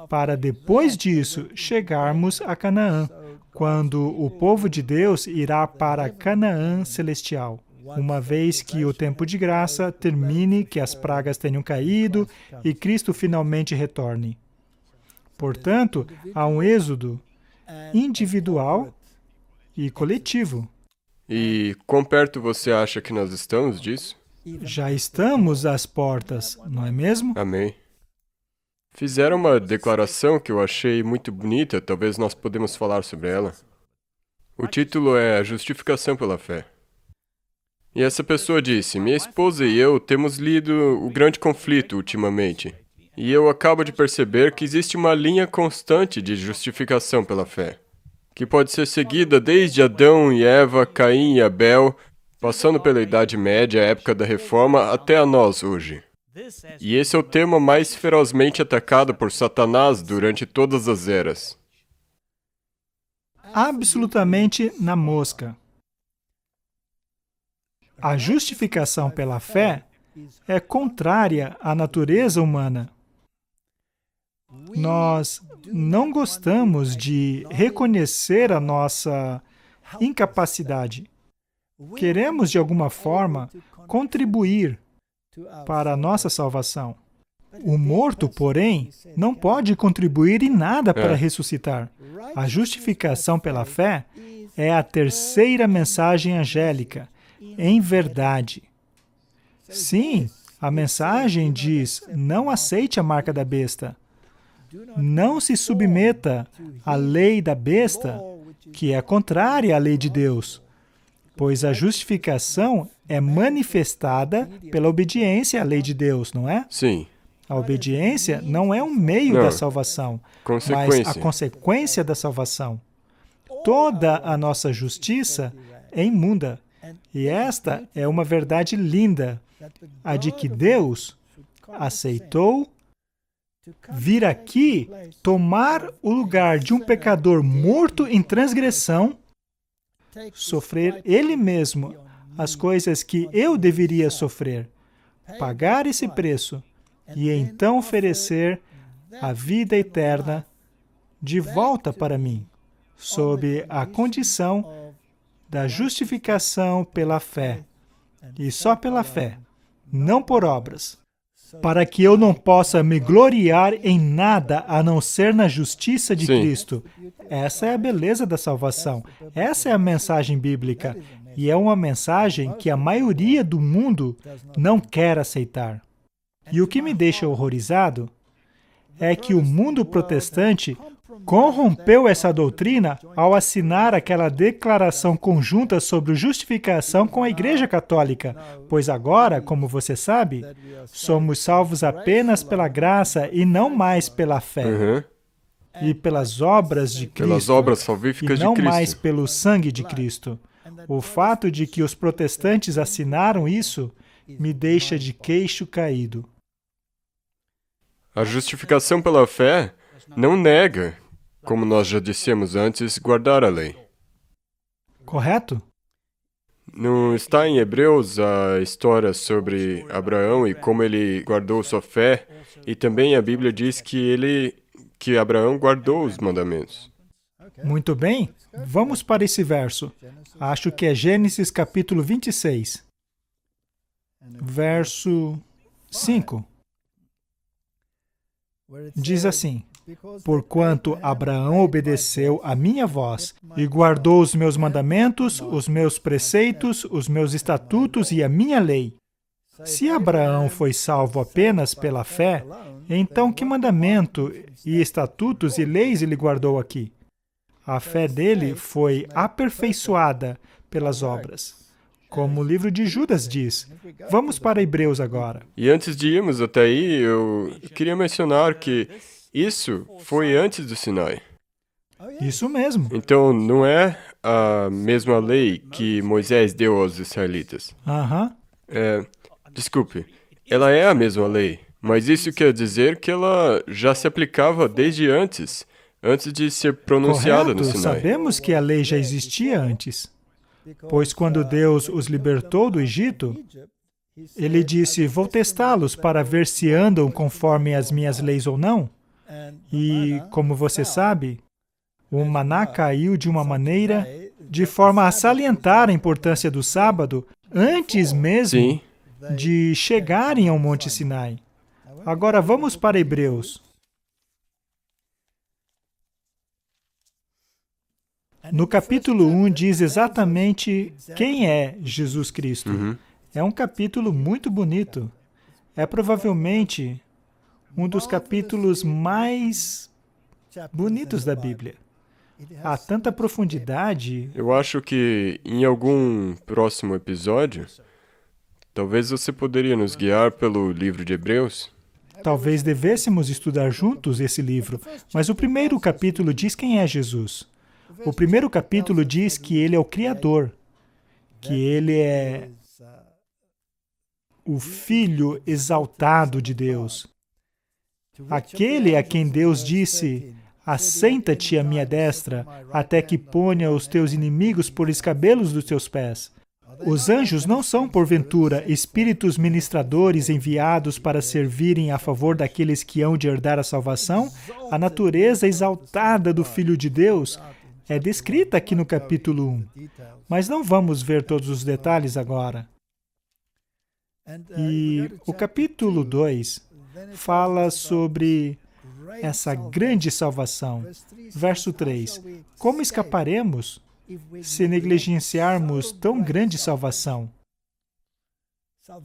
para depois disso chegarmos a Canaã, quando o povo de Deus irá para Canaã celestial, uma vez que o tempo de graça termine, que as pragas tenham caído e Cristo finalmente retorne. Portanto, há um êxodo individual e coletivo. e quão perto você acha que nós estamos disso? Já estamos às portas, não é mesmo? Amém. Fizeram uma declaração que eu achei muito bonita, talvez nós podemos falar sobre ela. O título é A Justificação pela Fé. E essa pessoa disse, minha esposa e eu temos lido o grande conflito ultimamente, e eu acabo de perceber que existe uma linha constante de justificação pela fé, que pode ser seguida desde Adão e Eva, Caim e Abel, passando pela Idade Média, a época da Reforma, até a nós hoje. E esse é o tema mais ferozmente atacado por Satanás durante todas as eras. Absolutamente na mosca. A justificação pela fé é contrária à natureza humana. Nós não gostamos de reconhecer a nossa incapacidade. Queremos, de alguma forma, contribuir para a nossa salvação. O morto, porém, não pode contribuir em nada para ressuscitar. A justificação pela fé é a terceira mensagem angélica, em verdade. Sim, a mensagem diz, não aceite a marca da besta. Não se submeta à lei da besta, que é contrária à lei de Deus, pois a justificação é manifestada pela obediência à lei de Deus, não é? Sim. A obediência não é um meio da salvação, mas a consequência da salvação. Toda a nossa justiça é imunda. E esta é uma verdade linda, a de que Deus aceitou vir aqui tomar o lugar de um pecador morto em transgressão, sofrer Ele mesmo as coisas que eu deveria sofrer, pagar esse preço e então oferecer a vida eterna de volta para mim, sob a condição da justificação pela fé, e só pela fé, não por obras, para que eu não possa me gloriar em nada a não ser na justiça de Cristo. Essa é a beleza da salvação. Essa é a mensagem bíblica. E é uma mensagem que a maioria do mundo não quer aceitar. E o que me deixa horrorizado é que o mundo protestante corrompeu essa doutrina ao assinar aquela declaração conjunta sobre justificação com a Igreja Católica, pois agora, como você sabe, somos salvos apenas pela graça e não mais pela fé. E pelas obras de Cristo, pelas obras salvíficas e não de Cristo. mais pelo sangue de Cristo. O fato de que os protestantes assinaram isso me deixa de queixo caído. A justificação pela fé não nega, como nós já dissemos antes, guardar a lei. Correto? Não está em Hebreus a história sobre Abraão e como ele guardou sua fé, e também a Bíblia diz que Abraão guardou os mandamentos. Muito bem, vamos para esse verso. Acho que é Gênesis capítulo 26. verso 5. Diz assim: porquanto Abraão obedeceu à minha voz e guardou os meus mandamentos, os meus preceitos, os meus estatutos e a minha lei. Se Abraão foi salvo apenas pela fé, então que mandamento e estatutos e leis ele guardou aqui? A fé dele foi aperfeiçoada pelas obras. Como o livro de Judas diz. Vamos para Hebreus agora. E antes de irmos até aí, eu queria mencionar que isso foi antes do Sinai. Isso mesmo. Então, não é a mesma lei que Moisés deu aos israelitas. Aham. Desculpe, ela é a mesma lei, mas isso quer dizer que ela já se aplicava desde antes de ser pronunciada no Correto, Sinai. sabemos que a lei já existia antes. Pois quando Deus os libertou do Egito, Ele disse, vou testá-los para ver se andam conforme as minhas leis ou não. E, como você sabe, o maná caiu de uma maneira de forma a salientar a importância do sábado antes mesmo Sim. de chegarem ao Monte Sinai. Agora vamos para Hebreus. No capítulo 1 diz exatamente quem é Jesus Cristo. É um capítulo muito bonito. É provavelmente um dos capítulos mais bonitos da Bíblia. Há tanta profundidade. Eu acho que em algum próximo episódio, talvez você poderia nos guiar pelo livro de Hebreus. Talvez devêssemos estudar juntos esse livro, mas o primeiro capítulo diz quem é Jesus. O primeiro capítulo diz que ele é o Criador, que ele é o Filho exaltado de Deus. Aquele a quem Deus disse, assenta-te à minha destra, até que ponha os teus inimigos por escabelos dos teus pés. Os anjos não são, porventura, espíritos ministradores enviados para servirem a favor daqueles que hão de herdar a salvação? A natureza exaltada do Filho de Deus é descrita aqui no capítulo 1, mas não vamos ver todos os detalhes agora. E o capítulo 2 fala sobre essa grande salvação. Verso 3. Como escaparemos se negligenciarmos tão grande salvação?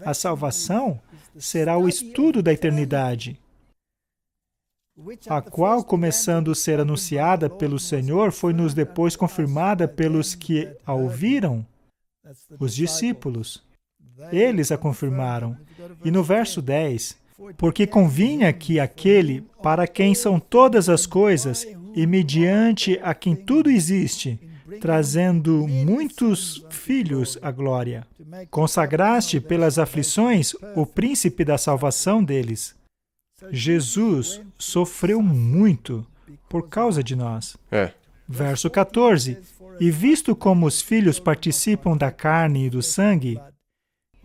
A salvação será o estudo da eternidade, a qual, começando a ser anunciada pelo Senhor, foi-nos depois confirmada pelos que a ouviram, os discípulos. Eles a confirmaram. E no verso 10, porque convinha que aquele para quem são todas as coisas e mediante a quem tudo existe, trazendo muitos filhos à glória, consagraste pelas aflições o príncipe da salvação deles. Jesus sofreu muito por causa de nós. Verso 14. E visto como os filhos participam da carne e do sangue,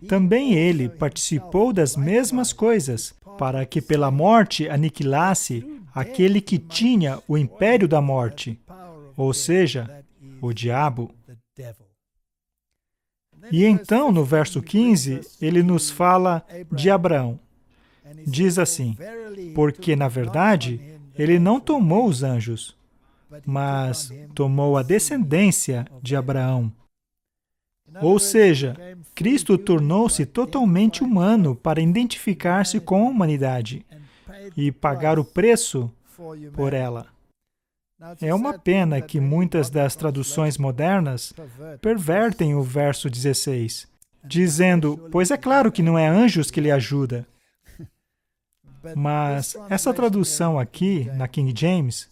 também ele participou das mesmas coisas, para que pela morte aniquilasse aquele que tinha o império da morte, ou seja, o diabo. E então, no verso 15, ele nos fala de Abraão. Diz assim, porque, na verdade, ele não tomou os anjos, mas tomou a descendência de Abraão. Ou seja, Cristo tornou-se totalmente humano para identificar-se com a humanidade e pagar o preço por ela. É uma pena que muitas das traduções modernas pervertem o verso 16, dizendo, pois é claro que não é anjos que lhe ajuda. Mas essa tradução aqui, na King James,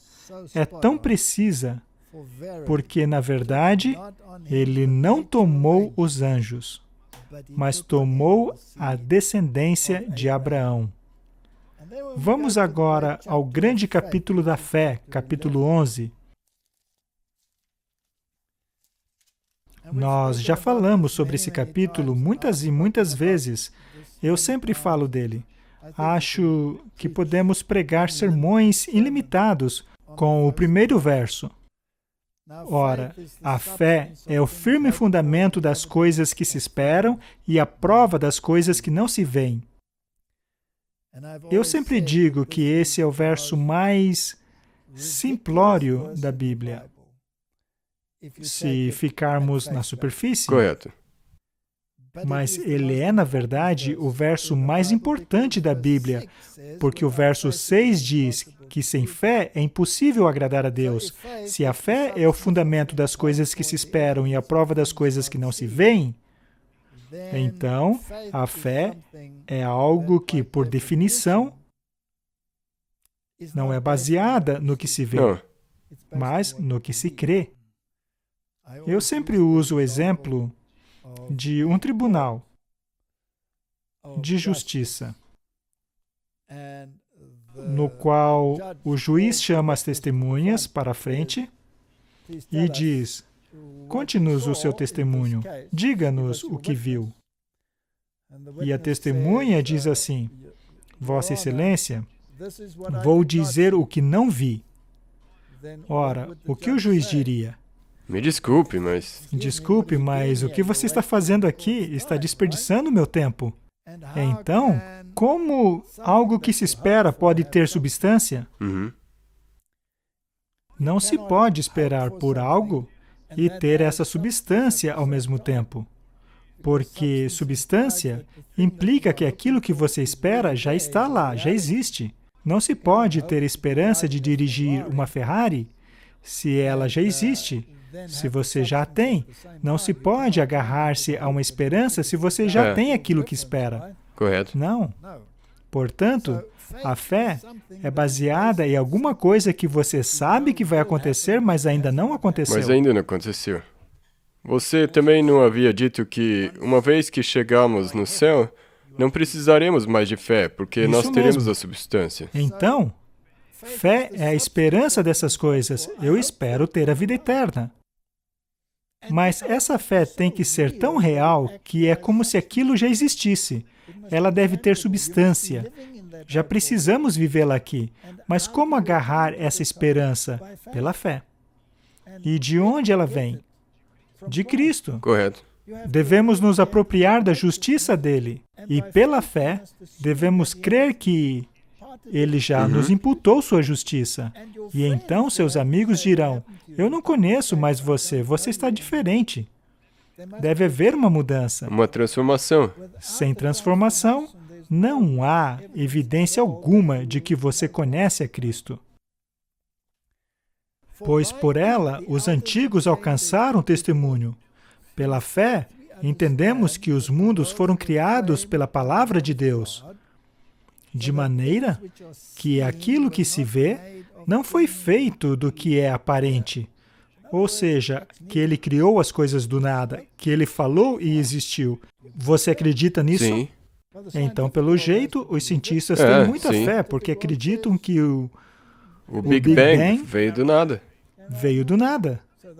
é tão precisa, porque, na verdade, ele não tomou os anjos, mas tomou a descendência de Abraão. Vamos agora ao grande capítulo da fé, capítulo 11. Nós já falamos sobre esse capítulo muitas e muitas vezes. Eu sempre falo dele. Acho que podemos pregar sermões ilimitados com o primeiro verso. Ora, a fé é o firme fundamento das coisas que se esperam e a prova das coisas que não se veem. Eu sempre digo que esse é o verso mais simplório da Bíblia, se ficarmos na superfície. Correto. Mas ele é, na verdade, o verso mais importante da Bíblia, porque o verso 6 diz que sem fé é impossível agradar a Deus. Se a fé é o fundamento das coisas que se esperam e a prova das coisas que não se veem, então a fé é algo que, por definição, não é baseada no que se vê, Não. mas no que se crê. Eu sempre uso o exemplo de um tribunal de justiça, no qual o juiz chama as testemunhas para a frente e diz: conte-nos o seu testemunho, diga-nos o que viu. E a testemunha diz assim: Vossa Excelência, vou dizer o que não vi. Ora, o que o juiz diria? Me desculpe, mas... Desculpe, mas o que você está fazendo aqui está desperdiçando meu tempo. Então, como algo que se espera pode ter substância? Uhum. Não se pode esperar por algo e ter essa substância ao mesmo tempo. Porque substância implica que aquilo que você espera já está lá, já existe. Não se pode ter esperança de dirigir uma Ferrari se ela já existe. Se você já tem, não se pode agarrar-se a uma esperança se você já tem aquilo que espera. Correto. Não. Portanto, a fé é baseada em alguma coisa que você sabe que vai acontecer, mas ainda não aconteceu. Mas ainda não aconteceu. Você também não havia dito que, uma vez que chegamos no céu, não precisaremos mais de fé, porque Isso nós teremos mesmo. a substância. Então, fé é a esperança dessas coisas. Eu espero ter a vida eterna. Mas essa fé tem que ser tão real que é como se aquilo já existisse. Ela deve ter substância. Já precisamos vivê-la aqui. Mas como agarrar essa esperança? Pela fé. E de onde ela vem? De Cristo. Correto. Devemos nos apropriar da justiça dele. E pela fé, devemos crer que ele já nos imputou sua justiça. E então seus amigos dirão: eu não conheço mais você, você está diferente. Deve haver uma mudança. Uma transformação. Sem transformação, não há evidência alguma de que você conhece a Cristo. Pois por ela, os antigos alcançaram testemunho. Pela fé, entendemos que os mundos foram criados pela palavra de Deus, de maneira que aquilo que se vê não foi feito do que é aparente. Ou seja, que ele criou as coisas do nada, que ele falou e existiu. Você acredita nisso? Sim. Então, pelo jeito, os cientistas têm muita sim. fé, porque acreditam que o Big Bang veio do nada. veio do nada.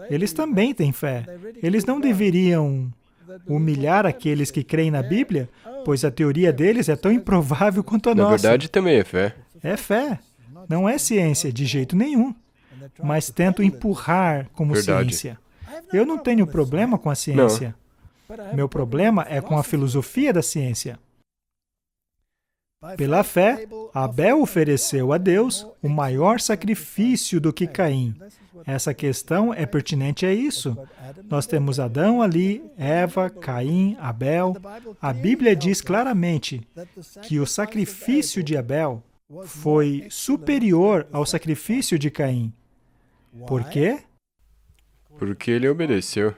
Eles também têm fé. Eles não deveriam humilhar aqueles que creem na Bíblia, pois a teoria deles é tão improvável quanto a Na nossa. verdade, também é fé. É fé. Não é ciência de jeito nenhum. Mas tento empurrar como Verdade. ciência. Eu não tenho problema com a ciência. Meu problema é com a filosofia da ciência. Pela fé, Abel ofereceu a Deus o maior sacrifício do que Caim. Essa questão é pertinente a isso. Nós temos Adão ali, Eva, Caim, Abel. A Bíblia diz claramente que o sacrifício de Abel foi superior ao sacrifício de Caim. Por quê? Porque ele obedeceu.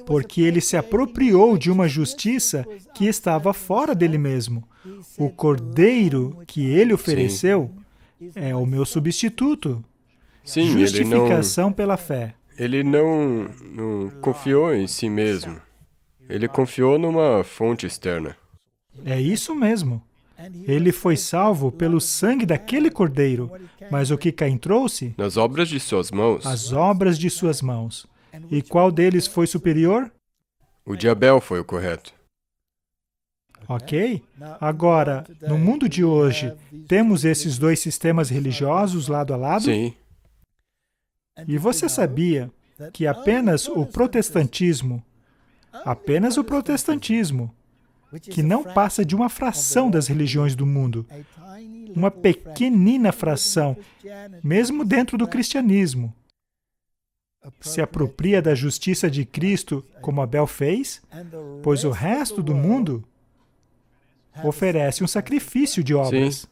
Porque ele se apropriou de uma justiça que estava fora dele mesmo. O cordeiro que ele ofereceu é o meu substituto. Sim, Justificação pela fé. ele não confiou em si mesmo. Ele confiou numa fonte externa. É isso mesmo. Ele foi salvo pelo sangue daquele cordeiro. Mas o que Caim trouxe? Nas obras de suas mãos, As obras de suas mãos. E qual deles foi superior? o de Abel foi o correto. Ok? Agora, no mundo de hoje, temos esses dois sistemas religiosos lado a lado? Sim, E você sabia que apenas o protestantismo, que não passa de uma fração das religiões do mundo, uma pequenina fração, mesmo dentro do cristianismo, se apropria da justiça de Cristo como Abel fez, pois o resto do mundo oferece um sacrifício de obras.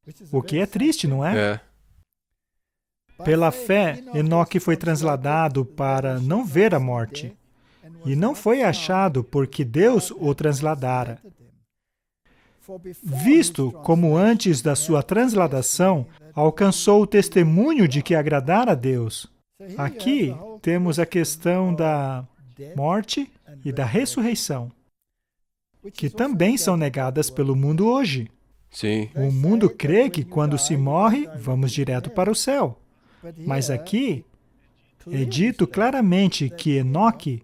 Sim. O que é triste, não é? É. Pela fé, Enoque foi transladado para não ver a morte, e não foi achado porque Deus o transladara. Visto como antes da sua transladação, alcançou o testemunho de que agradara a Deus. Aqui temos a questão da morte e da ressurreição, que também são negadas pelo mundo hoje. Sim. O mundo crê que quando se morre, vamos direto para o céu. Mas aqui é dito claramente que Enoque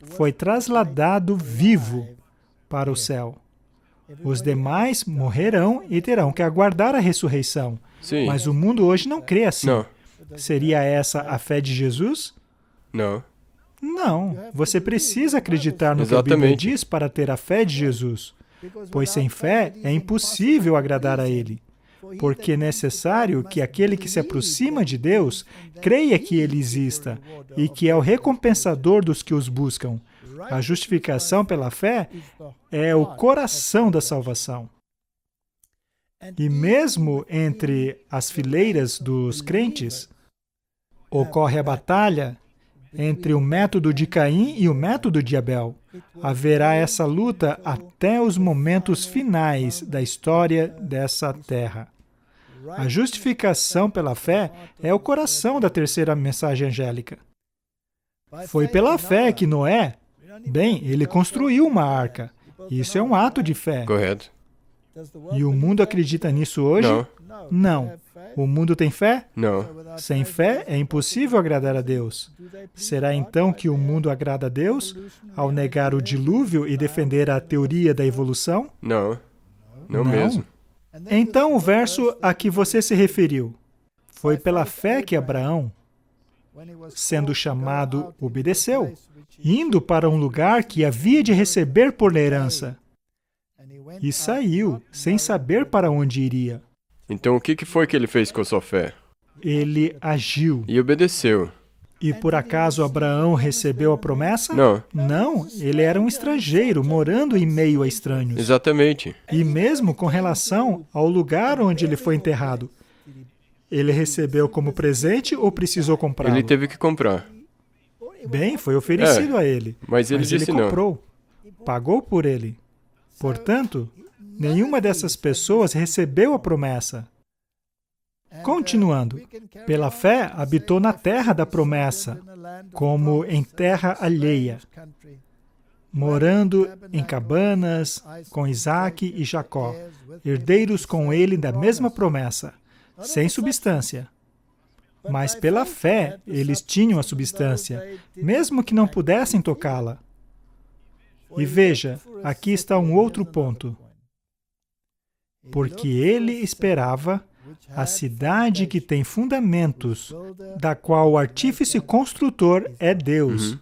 foi trasladado vivo para o céu. Os demais morrerão e terão que aguardar a ressurreição. Sim. Mas o mundo hoje não crê assim. Não. Seria essa a fé de Jesus? Não. Não. Você precisa acreditar no que a Bíblia Exatamente. diz para ter a fé de Jesus. Pois sem fé é impossível agradar a Ele. Porque é necessário que aquele que se aproxima de Deus creia que Ele exista e que é o recompensador dos que os buscam. A justificação pela fé é o coração da salvação. E mesmo entre as fileiras dos crentes, ocorre a batalha entre o método de Caim e o método de Abel. Haverá essa luta até os momentos finais da história dessa terra. A justificação pela fé é o coração da terceira mensagem angélica. Foi pela fé que Noé, ele construiu uma arca. Isso é um ato de fé. Correto. E o mundo acredita nisso hoje? Não. Não. O mundo tem fé? Não. Sem fé é impossível agradar a Deus. Será então que o mundo agrada a Deus ao negar o dilúvio e defender a teoria da evolução? Não. Não Não. mesmo. Então o verso a que você se referiu foi pela fé que Abraão, sendo chamado, obedeceu, indo para um lugar que havia de receber por herança, e saiu sem saber para onde iria. Então o que foi que ele fez com a sua fé? Ele agiu. E obedeceu. E por acaso Abraão recebeu a promessa? Não. Não, ele era um estrangeiro, morando em meio a estranhos. Exatamente. E mesmo com relação ao lugar onde ele foi enterrado, ele recebeu como presente ou precisou comprá-lo? Ele teve que comprar. Foi oferecido a ele. Mas ele disse não. comprou. Pagou por ele. Portanto, nenhuma dessas pessoas recebeu a promessa. Continuando, pela fé habitou na terra da promessa, como em terra alheia, morando em cabanas com Isaque e Jacó, herdeiros com ele da mesma promessa, sem substância. Mas pela fé eles tinham a substância, mesmo que não pudessem tocá-la. E veja, aqui está um outro ponto. Porque ele esperava a cidade que tem fundamentos, da qual o artífice construtor é Deus.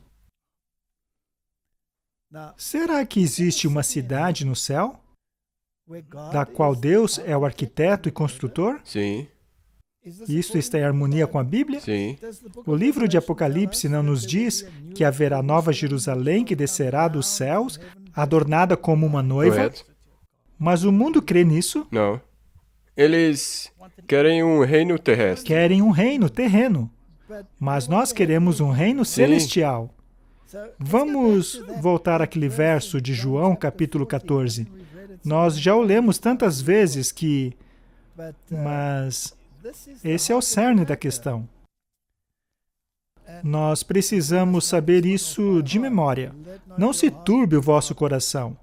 Será que existe uma cidade no céu, da qual Deus é o arquiteto e construtor? Sim. Isso está em harmonia com a Bíblia? Sim. O livro de Apocalipse não nos diz que haverá nova Jerusalém que descerá dos céus, adornada como uma noiva? Correto. Mas o mundo crê nisso? Não. Eles querem um reino terrestre. Querem um reino terreno. Mas nós queremos um reino celestial. Vamos voltar àquele verso de João, capítulo 14. Nós já o lemos tantas vezes que... Mas esse é o cerne da questão. Nós precisamos saber isso de memória. Não se turbe o vosso coração,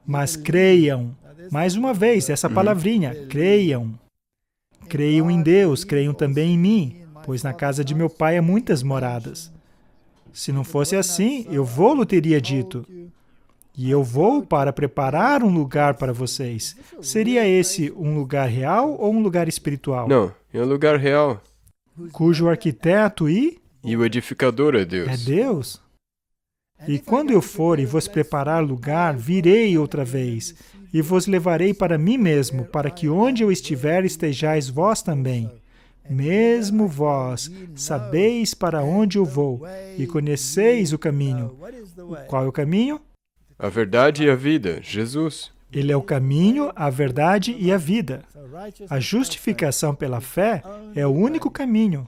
mas creiam. Mais uma vez, essa palavrinha, creiam. Creiam em Deus, creiam também em mim, pois na casa de meu pai há muitas moradas. Se não fosse assim, eu vou-lo teria dito. E eu vou para preparar um lugar para vocês. Seria esse um lugar real ou um lugar espiritual? Não, é um lugar real. cujo arquiteto e o edificador é Deus. é Deus. E quando eu for e vos preparar lugar, virei outra vez, e vos levarei para mim mesmo, para que onde eu estiver estejais vós também. Mesmo vós sabeis para onde eu vou, e conheceis o caminho. Qual é o caminho? A verdade e a vida, Jesus. Ele é o caminho, a verdade e a vida. A justificação pela fé é o único caminho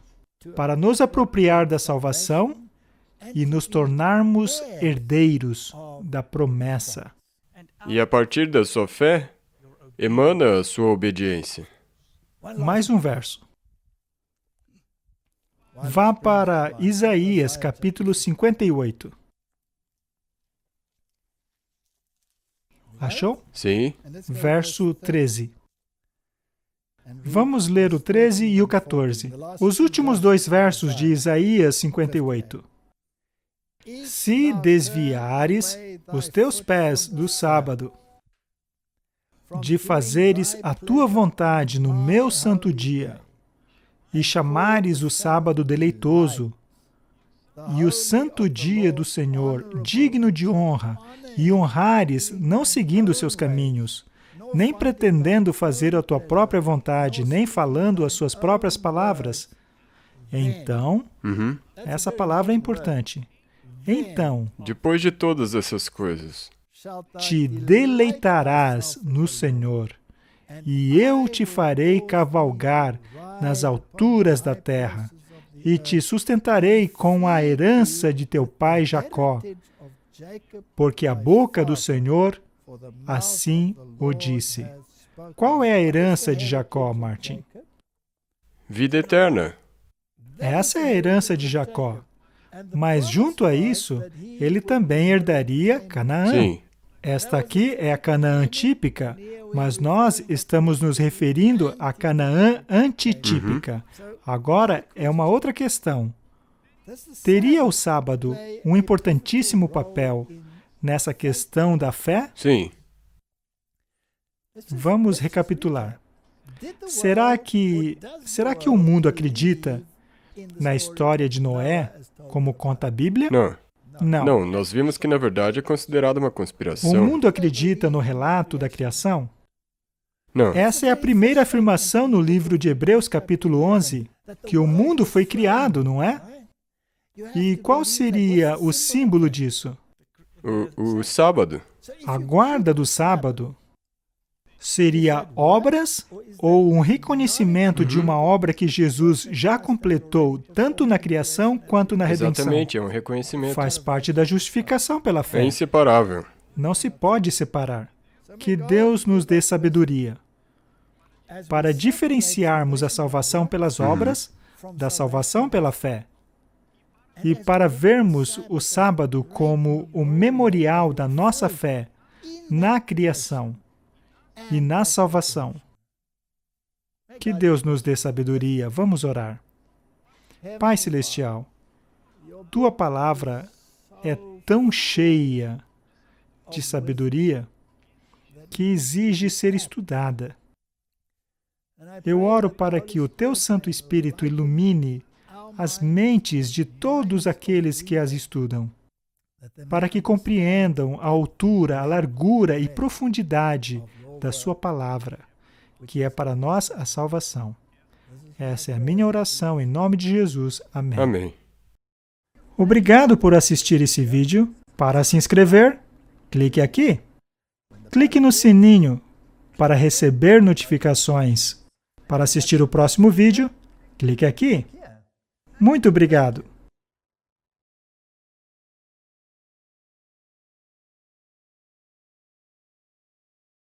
para nos apropriar da salvação e nos tornarmos herdeiros da promessa. E a partir da sua fé, emana a sua obediência. Mais um verso. Vá para Isaías, capítulo 58. Achou? Sim. Verso 13. Vamos ler o 13 e o 14. Os últimos dois versos de Isaías 58. Se desviares os teus pés do sábado, de fazeres a tua vontade no meu santo dia, e chamares o sábado deleitoso, e o santo dia do Senhor digno de honra, e honrares não seguindo seus caminhos, nem pretendendo fazer a tua própria vontade, nem falando as suas próprias palavras, então, essa palavra é importante. Então, Depois de todas essas coisas, te deleitarás no Senhor, e eu te farei cavalgar nas alturas da terra, e te sustentarei com a herança de teu pai Jacó, porque a boca do Senhor assim o disse. Qual é a herança de Jacó, Martin? vida eterna. Essa é a herança de Jacó. Mas junto a isso, ele também herdaria Canaã. Sim. Esta aqui é a Canaã típica, mas nós estamos nos referindo à Canaã antitípica. Agora é uma outra questão. Teria o sábado um importantíssimo papel nessa questão da fé? Sim. Vamos recapitular. Será que o mundo acredita na história de Noé, como conta a Bíblia? Não. Não. Não, nós vimos que na verdade é considerado uma O conspiração. mundo acredita no relato da criação? Não. Essa é a primeira afirmação no livro de Hebreus, capítulo 11, que o mundo foi criado, não é? E qual seria o símbolo disso? O sábado. A guarda do sábado seria obras ou um reconhecimento de uma obra que Jesus já completou tanto na criação quanto na redenção? Exatamente, é um reconhecimento. Faz parte da justificação pela É fé. inseparável. Não se pode separar. Que Deus nos dê sabedoria para diferenciarmos a salvação pelas obras da salvação pela fé. E para vermos o sábado como o memorial da nossa fé na criação e na salvação. Que Deus nos dê sabedoria. Vamos orar. Pai Celestial, Tua palavra é tão cheia de sabedoria que exige ser estudada. Eu oro para que o Teu Santo Espírito ilumine as mentes de todos aqueles que as estudam, para que compreendam a altura, a largura e profundidade da Sua palavra, que é para nós a salvação. Essa é a minha oração em nome de Jesus. Amém. Amém. Obrigado por assistir esse vídeo. Para se inscrever, clique aqui. Clique no sininho para receber notificações. Para assistir o próximo vídeo, clique aqui. Muito obrigado!